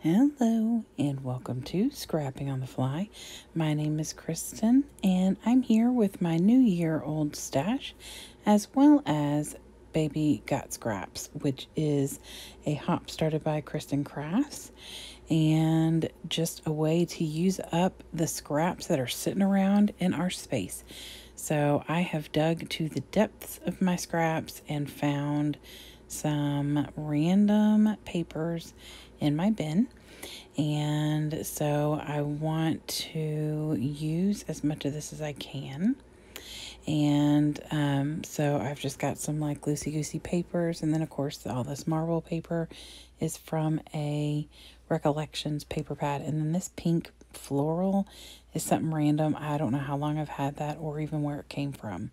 Hello and welcome to Scrapping on the Fly. My name is Kristin and I'm here with my New Year old stash as well as Baby Got Scraps, which is a hop started by Kristin Crafts and just a way to use up the scraps that are sitting around in our space. So I have dug to the depths of my scraps and found some random papers in my bin, and so I want to use as much of this as I can. And so I've just got some like loosey-goosey papers, and then of course all this marble paper is from a Recollections paper pad, and then this pink floral is something random. I don't know how long I've had that or even where it came from.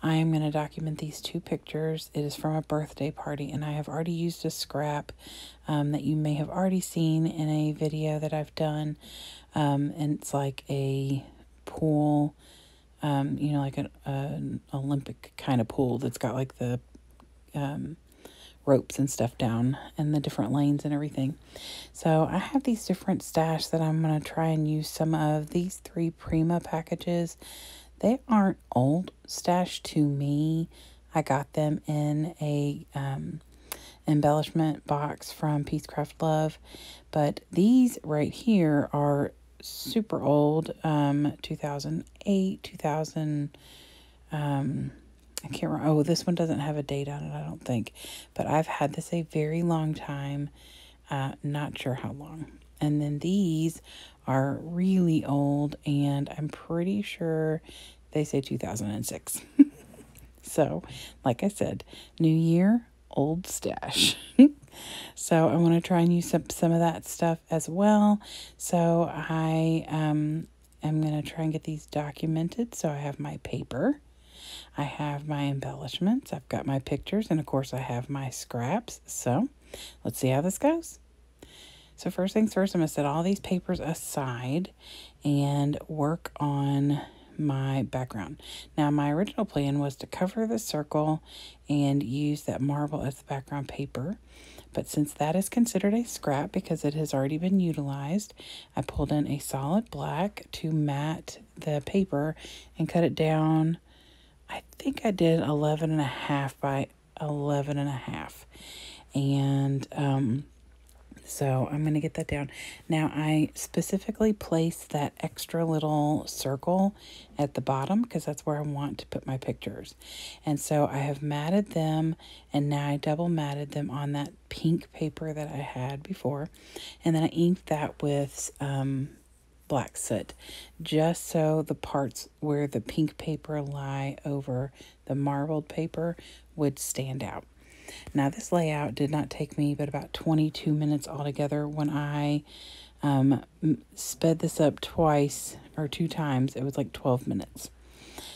I am going to document these two pictures. It is from a birthday party, and I have already used a scrap that you may have already seen in a video that I've done. And it's like a pool, like an Olympic kind of pool that's got like the ropes and stuff down and the different lanes and everything. So I have these different stash that I'm going to try and use some of these 3 Prima packages. They aren't old stash to me. I got them in a embellishment box from Peacecraft Love, but these right here are super old. 2008, 2000. I can't remember. Oh, this one doesn't have a date on it, I don't think. But I've had this a very long time. Not sure how long. And then these are really old, and I'm pretty sure they say 2006. So, like I said, New Year, old stash. So I want to try and use some of that stuff as well. So I am going to try and get these documented. So I have my paper. I have my embellishments. I've got my pictures. And, of course, I have my scraps. So let's see how this goes. So first things first, I'm going to set all these papers aside and work on my background. Now, my original plan was to cover the circle and use that marble as the background paper. But since that is considered a scrap because it has already been utilized, I pulled in a solid black to mat the paper and cut it down. I think I did 11.5 by 11.5. And so I'm going to get that down. Now, I specifically placed that extra little circle at the bottom because that's where I want to put my pictures. And so I have matted them, and now I double matted them on that pink paper that I had before. And then I inked that with black soot, just so the parts where the pink paper lie over the marbled paper would stand out. Now, this layout did not take me but about 22 minutes altogether. When I sped this up twice or 2 times, it was like 12 minutes.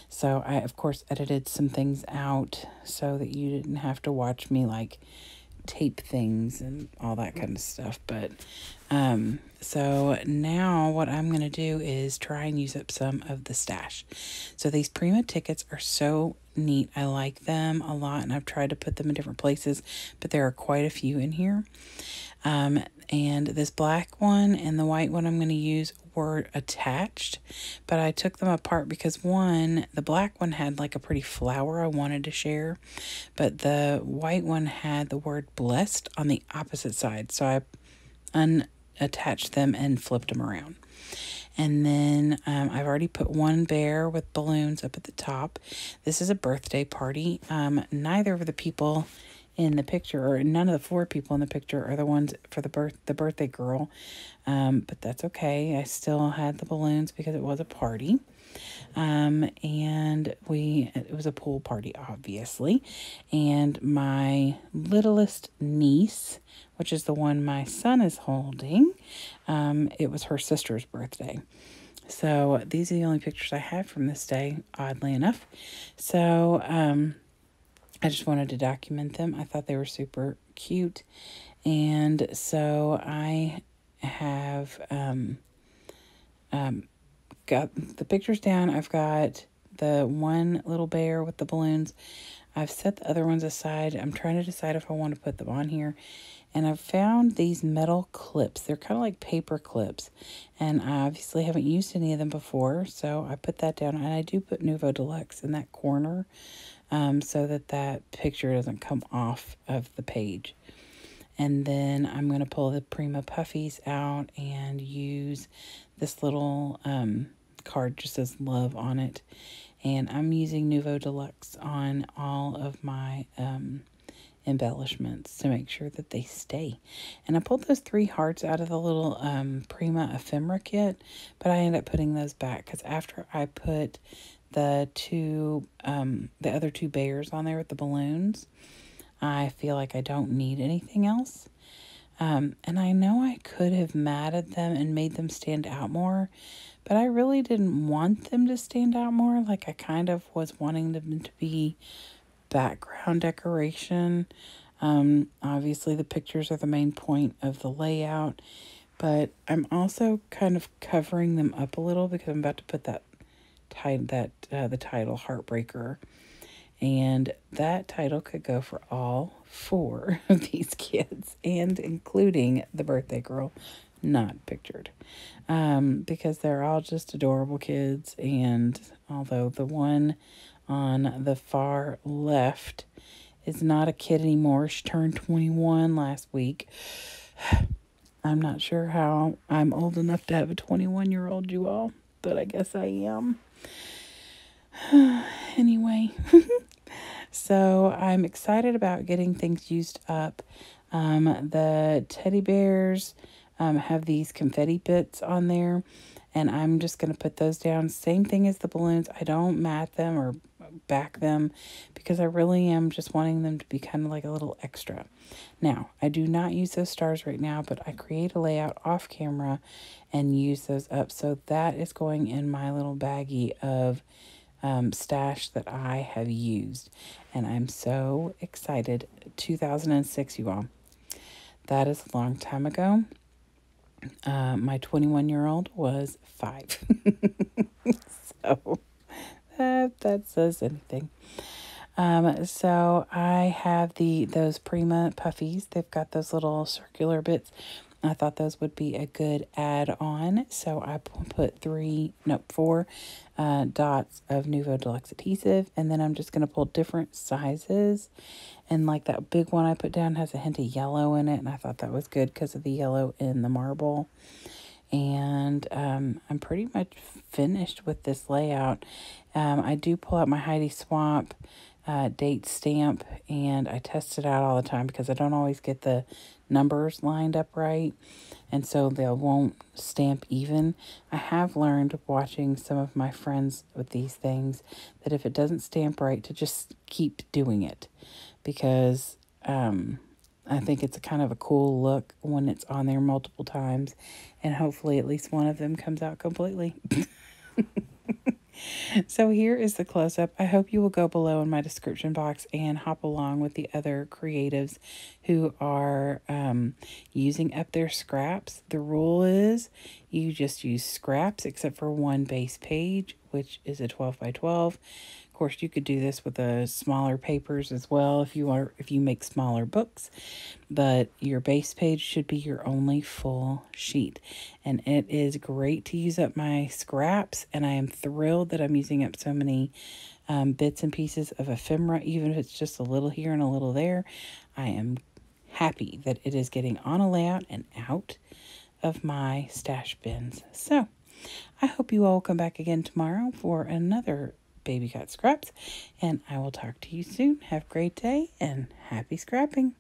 So I, of course, edited some things out so that you didn't have to watch me like tape things and all that kind of stuff. But so now what I'm going to do is try and use up some of the stash. So these Prima tickets are so neat. I like them a lot, and I've tried to put them in different places, but there are quite a few in here. And this black one and the white one I'm going to use were attached, but I took them apart because the black one had like a pretty flower I wanted to share, but the white one had the word blessed on the opposite side. So I unattached them and flipped them around. And then I've already put one bear with balloons up at the top. This is a birthday party. Neither of the people in the picture, or none of the 4 people in the picture, are the ones for the birthday girl. But that's okay. I still had the balloons because it was a party. And it was a pool party, obviously. And my littlest niece, which is the one my son is holding, it was her sister's birthday. So these are the only pictures I have from this day, oddly enough. So I just wanted to document them. I thought they were super cute. And so I have got the pictures down. I've got the one little bear with the balloons. I've set the other ones aside. I'm trying to decide if I want to put them on here. And I've found these metal clips. They're kind of like paper clips. And I obviously haven't used any of them before, so I put that down. And I do put Nouveau Deluxe in that corner so that that picture doesn't come off of the page. And then I'm going to pull the Prima Puffies out and use this little card, just says love on it. And I'm using Nouveau Deluxe on all of my embellishments to make sure that they stay. And I pulled those 3 hearts out of the little Prima ephemera kit, but I ended up putting those back because after I put the other 2 bears on there with the balloons, I feel like I don't need anything else. And I know I could have matted them and made them stand out more, but I really didn't want them to stand out more. Like, I kind of was wanting them to be background decoration. Obviously the pictures are the main point of the layout, but I'm also kind of covering them up a little because I'm about to put the title Heartbreaker. And that title could go for all 4 of these kids, and including the birthday girl, not pictured. Because they're all just adorable kids. And although the one on the far left is not a kid anymore, she turned 21 last week. I'm not sure how I'm old enough to have a 21-year-old, you all, but I guess I am. Anyway. So I'm excited about getting things used up. The teddy bears have these confetti bits on there, and I'm just going to put those down. Same thing as the balloons. I don't mat them or back them because I really am just wanting them to be kind of like a little extra. Now, I do not use those stars right now, but I create a layout off camera and use those up. So that is going in my little baggie of stash that I have used, and I'm so excited. 2006, you all. That is a long time ago. My 21-year-old was 5. So that says anything. So I have those Prima Puffies. They've got those little circular bits. I thought those would be a good add-on, so I put 4 dots of Nouveau Deluxe adhesive, and then I'm just going to pull different sizes. And like that big one I put down has a hint of yellow in it, and I thought that was good because of the yellow in the marble. And I'm pretty much finished with this layout. I do pull out my Heidi Swamp date stamp, and I test it out all the time because I don't always get the numbers lined up right, and so they won't stamp even. I have learned watching some of my friends with these things that if it doesn't stamp right, to just keep doing it, because I think it's a kind of a cool look when it's on there multiple times, and hopefully at least one of them comes out completely. So here is the close-up. I hope you will go below in my description box and hop along with the other creatives who are using up their scraps. The rule is you just use scraps except for one base page, which is a 12 by 12. Of course, you could do this with smaller papers as well if you make smaller books, but your base page should be your only full sheet. And it is great to use up my scraps, and I am thrilled that I'm using up so many bits and pieces of ephemera, even if it's just a little here and a little there. I am happy that it is getting on a layout and out of my stash bins. So I hope you all will come back again tomorrow for another Baby Got Scraps, and I will talk to you soon. Have a great day and happy scrapping.